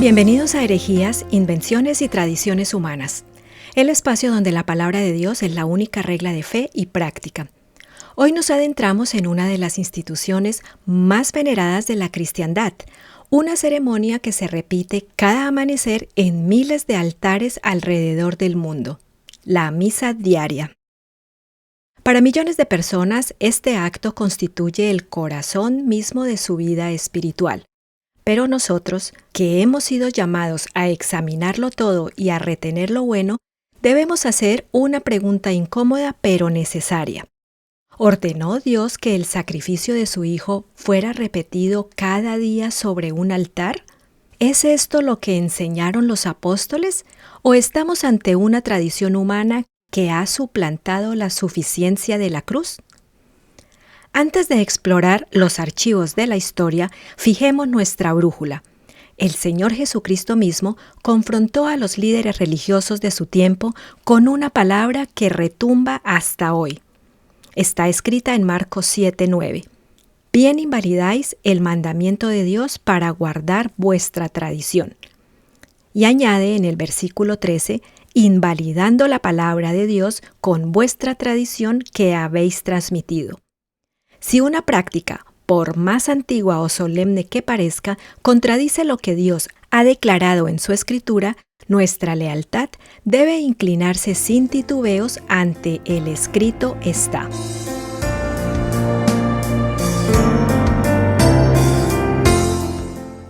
Bienvenidos a Herejías, Invenciones y Tradiciones Humanas, el espacio donde la palabra de Dios es la única regla de fe y práctica. Hoy nos adentramos en una de las instituciones más veneradas de la cristiandad, una ceremonia que se repite cada amanecer en miles de altares alrededor del mundo, la misa diaria. Para millones de personas, este acto constituye el corazón mismo de su vida espiritual. Pero nosotros, que hemos sido llamados a examinarlo todo y a retener lo bueno, debemos hacer una pregunta incómoda pero necesaria. ¿Ordenó Dios que el sacrificio de su Hijo fuera repetido cada día sobre un altar? ¿Es esto lo que enseñaron los apóstoles? ¿O estamos ante una tradición humana que ha suplantado la suficiencia de la cruz? Antes de explorar los archivos de la historia, fijemos nuestra brújula. El Señor Jesucristo mismo confrontó a los líderes religiosos de su tiempo con una palabra que retumba hasta hoy. Está escrita en Marcos 7:9. Bien invalidáis el mandamiento de Dios para guardar vuestra tradición. Y añade en el versículo 13, invalidando la palabra de Dios con vuestra tradición que habéis transmitido. Si una práctica, por más antigua o solemne que parezca, contradice lo que Dios ha declarado en su Escritura, nuestra lealtad debe inclinarse sin titubeos ante el escrito está.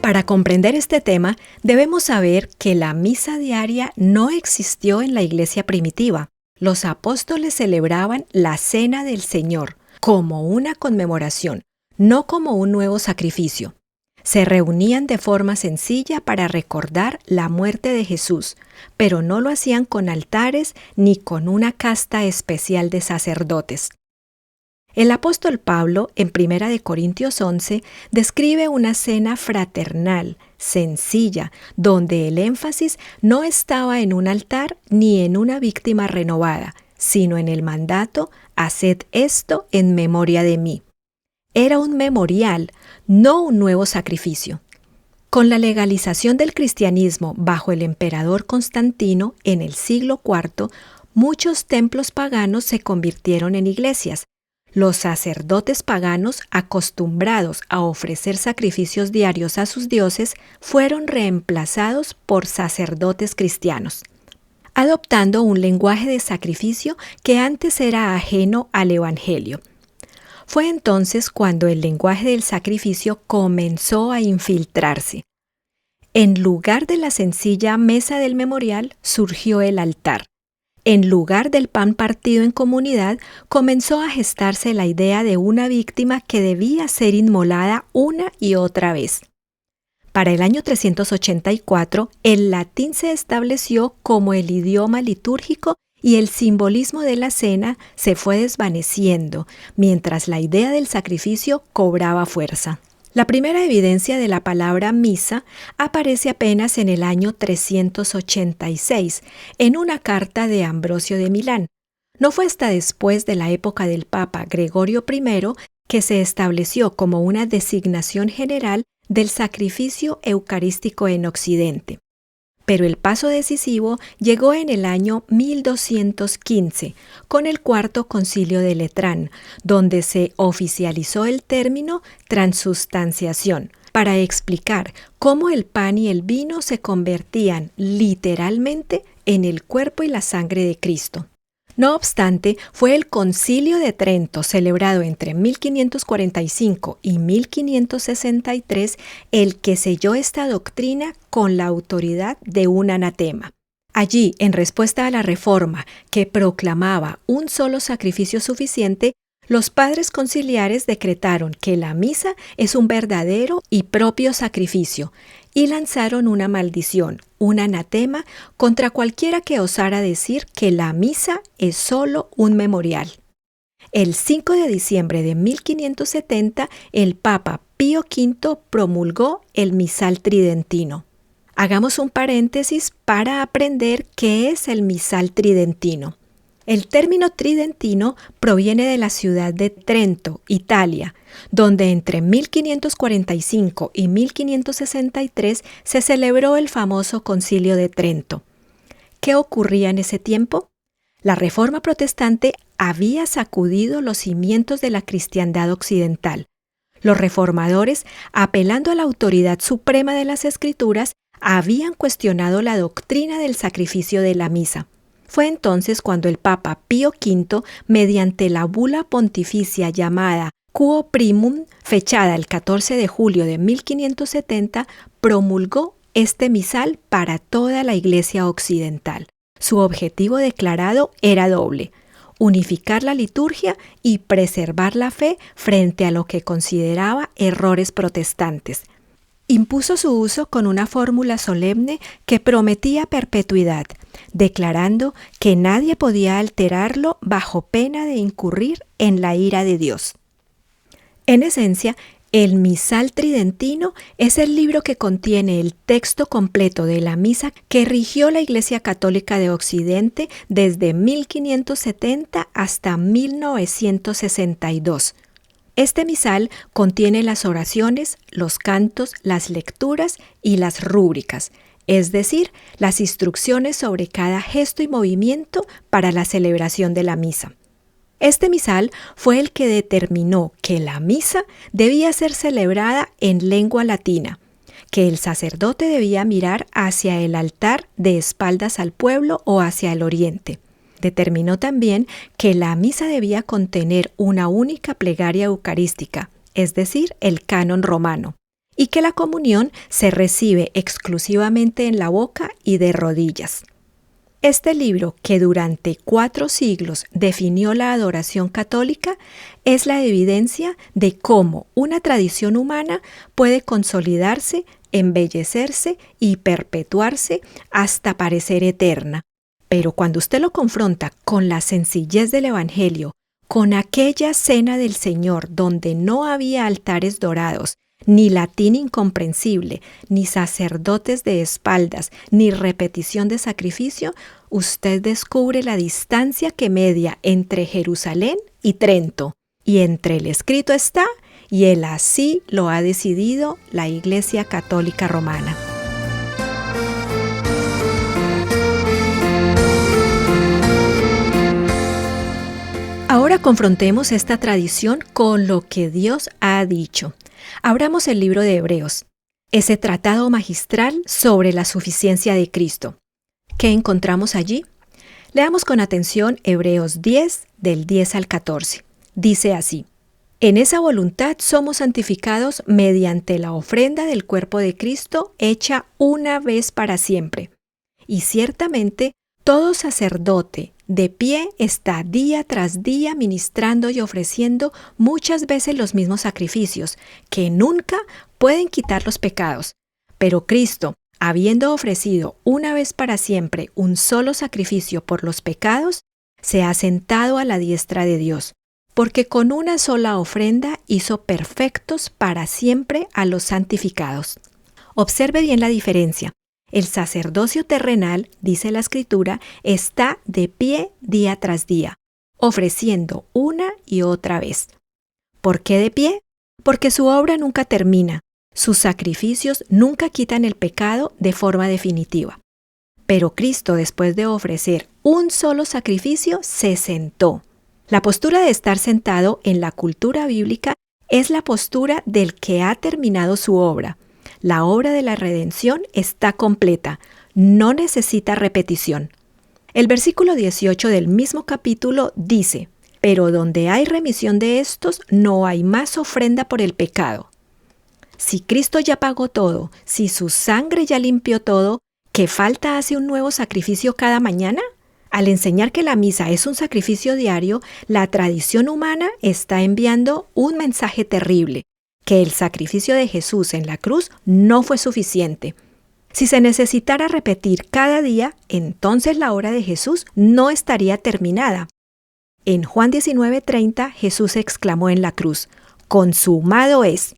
Para comprender este tema, debemos saber que la misa diaria no existió en la iglesia primitiva. Los apóstoles celebraban la Cena del Señor como una conmemoración, no como un nuevo sacrificio. Se reunían de forma sencilla para recordar la muerte de Jesús, pero no lo hacían con altares ni con una casta especial de sacerdotes. El apóstol Pablo, en 1 Corintios 11, describe una cena fraternal, sencilla, donde el énfasis no estaba en un altar ni en una víctima renovada, sino en el mandato, haced esto en memoria de mí. Era un memorial, no un nuevo sacrificio. Con la legalización del cristianismo bajo el emperador Constantino en el siglo IV, muchos templos paganos se convirtieron en iglesias. Los sacerdotes paganos, acostumbrados a ofrecer sacrificios diarios a sus dioses, fueron reemplazados por sacerdotes cristianos, adoptando un lenguaje de sacrificio que antes era ajeno al Evangelio. Fue entonces cuando el lenguaje del sacrificio comenzó a infiltrarse. En lugar de la sencilla mesa del memorial, surgió el altar. En lugar del pan partido en comunidad, comenzó a gestarse la idea de una víctima que debía ser inmolada una y otra vez. Para el año 384, el latín se estableció como el idioma litúrgico y el simbolismo de la cena se fue desvaneciendo, mientras la idea del sacrificio cobraba fuerza. La primera evidencia de la palabra misa aparece apenas en el año 386, en una carta de Ambrosio de Milán. No fue hasta después de la época del Papa Gregorio I que se estableció como una designación general del sacrificio eucarístico en Occidente. Pero el paso decisivo llegó en el año 1215, con el Cuarto Concilio de Letrán, donde se oficializó el término transustanciación, para explicar cómo el pan y el vino se convertían literalmente en el cuerpo y la sangre de Cristo. No obstante, fue el Concilio de Trento, celebrado entre 1545 y 1563, el que selló esta doctrina con la autoridad de un anatema. Allí, en respuesta a la Reforma, que proclamaba un solo sacrificio suficiente, los padres conciliares decretaron que la misa es un verdadero y propio sacrificio y lanzaron una maldición, un anatema, contra cualquiera que osara decir que la misa es solo un memorial. El 5 de diciembre de 1570, el Papa Pío V promulgó el misal tridentino. Hagamos un paréntesis para aprender qué es el misal tridentino. El término tridentino proviene de la ciudad de Trento, Italia, donde entre 1545 y 1563 se celebró el famoso Concilio de Trento. ¿Qué ocurría en ese tiempo? La Reforma protestante había sacudido los cimientos de la cristiandad occidental. Los reformadores, apelando a la autoridad suprema de las Escrituras, habían cuestionado la doctrina del sacrificio de la misa. Fue entonces cuando el Papa Pío V, mediante la bula pontificia llamada Quo Primum, fechada el 14 de julio de 1570, promulgó este misal para toda la Iglesia occidental. Su objetivo declarado era doble: unificar la liturgia y preservar la fe frente a lo que consideraba errores protestantes. Impuso su uso con una fórmula solemne que prometía perpetuidad, declarando que nadie podía alterarlo bajo pena de incurrir en la ira de Dios. En esencia, el Misal Tridentino es el libro que contiene el texto completo de la misa que rigió la Iglesia Católica de Occidente desde 1570 hasta 1962. Este misal contiene las oraciones, los cantos, las lecturas y las rúbricas, es decir, las instrucciones sobre cada gesto y movimiento para la celebración de la misa. Este misal fue el que determinó que la misa debía ser celebrada en lengua latina, que el sacerdote debía mirar hacia el altar de espaldas al pueblo o hacia el oriente. Determinó también que la misa debía contener una única plegaria eucarística, es decir, el canon romano, y que la comunión se recibe exclusivamente en la boca y de rodillas. Este libro, que durante 4 siglos definió la adoración católica, es la evidencia de cómo una tradición humana puede consolidarse, embellecerse y perpetuarse hasta parecer eterna. Pero cuando usted lo confronta con la sencillez del Evangelio, con aquella cena del Señor donde no había altares dorados, ni latín incomprensible, ni sacerdotes de espaldas, ni repetición de sacrificio, usted descubre la distancia que media entre Jerusalén y Trento. Y entre el escrito está, y el así lo ha decidido la Iglesia Católica Romana. Ahora confrontemos esta tradición con lo que Dios ha dicho. Abramos el libro de Hebreos, ese tratado magistral sobre la suficiencia de Cristo. ¿Qué encontramos allí? Leamos con atención Hebreos 10, del 10 al 14. Dice así: En esa voluntad somos santificados mediante la ofrenda del cuerpo de Cristo hecha una vez para siempre. Y ciertamente todo sacerdote de pie está día tras día ministrando y ofreciendo muchas veces los mismos sacrificios, que nunca pueden quitar los pecados. Pero Cristo, habiendo ofrecido una vez para siempre un solo sacrificio por los pecados, se ha sentado a la diestra de Dios, porque con una sola ofrenda hizo perfectos para siempre a los santificados. Observe bien la diferencia. El sacerdocio terrenal, dice la Escritura, está de pie día tras día, ofreciendo una y otra vez. ¿Por qué de pie? Porque su obra nunca termina. Sus sacrificios nunca quitan el pecado de forma definitiva. Pero Cristo, después de ofrecer un solo sacrificio, se sentó. La postura de estar sentado en la cultura bíblica es la postura del que ha terminado su obra. La obra de la redención está completa, no necesita repetición. El versículo 18 del mismo capítulo dice: Pero donde hay remisión de estos, no hay más ofrenda por el pecado. Si Cristo ya pagó todo, si su sangre ya limpió todo, ¿qué falta hace un nuevo sacrificio cada mañana? Al enseñar que la misa es un sacrificio diario, la tradición humana está enviando un mensaje terrible: que el sacrificio de Jesús en la cruz no fue suficiente. Si se necesitara repetir cada día, entonces la obra de Jesús no estaría terminada. En Juan 19:30, Jesús exclamó en la cruz: consumado es.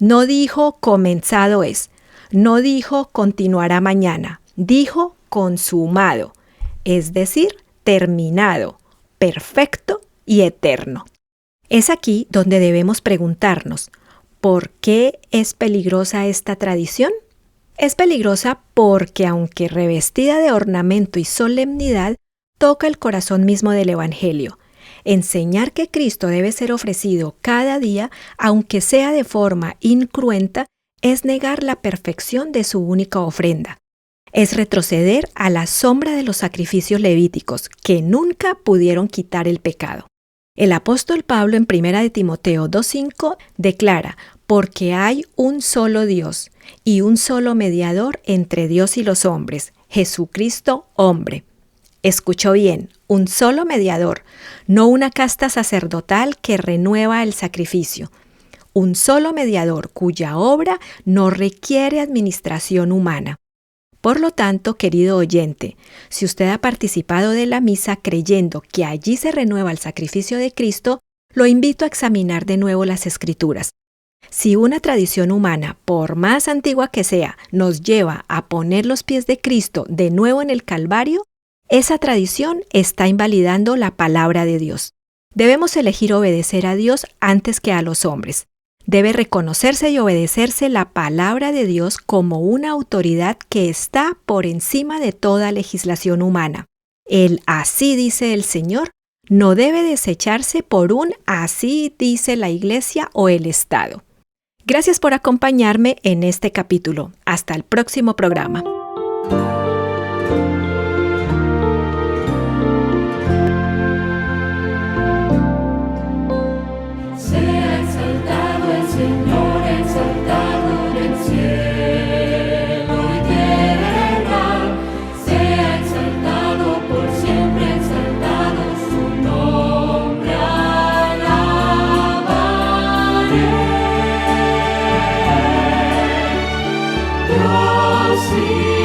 No dijo comenzado es, no dijo continuará mañana, dijo consumado, es decir, terminado, perfecto y eterno. Es aquí donde debemos preguntarnos, ¿por qué es peligrosa esta tradición? Es peligrosa porque, aunque revestida de ornamento y solemnidad, toca el corazón mismo del Evangelio. Enseñar que Cristo debe ser ofrecido cada día, aunque sea de forma incruenta, es negar la perfección de su única ofrenda. Es retroceder a la sombra de los sacrificios levíticos, que nunca pudieron quitar el pecado. El apóstol Pablo en 1 de Timoteo 2:5 declara: porque hay un solo Dios y un solo mediador entre Dios y los hombres, Jesucristo hombre. Escuchó bien, un solo mediador, no una casta sacerdotal que renueva el sacrificio. Un solo mediador cuya obra no requiere administración humana. Por lo tanto, querido oyente, si usted ha participado de la misa creyendo que allí se renueva el sacrificio de Cristo, lo invito a examinar de nuevo las Escrituras. Si una tradición humana, por más antigua que sea, nos lleva a poner los pies de Cristo de nuevo en el Calvario, esa tradición está invalidando la palabra de Dios. Debemos elegir obedecer a Dios antes que a los hombres. Debe reconocerse y obedecerse la palabra de Dios como una autoridad que está por encima de toda legislación humana. El así dice el Señor no debe desecharse por un así dice la Iglesia o el Estado. Gracias por acompañarme en este capítulo. Hasta el próximo programa. See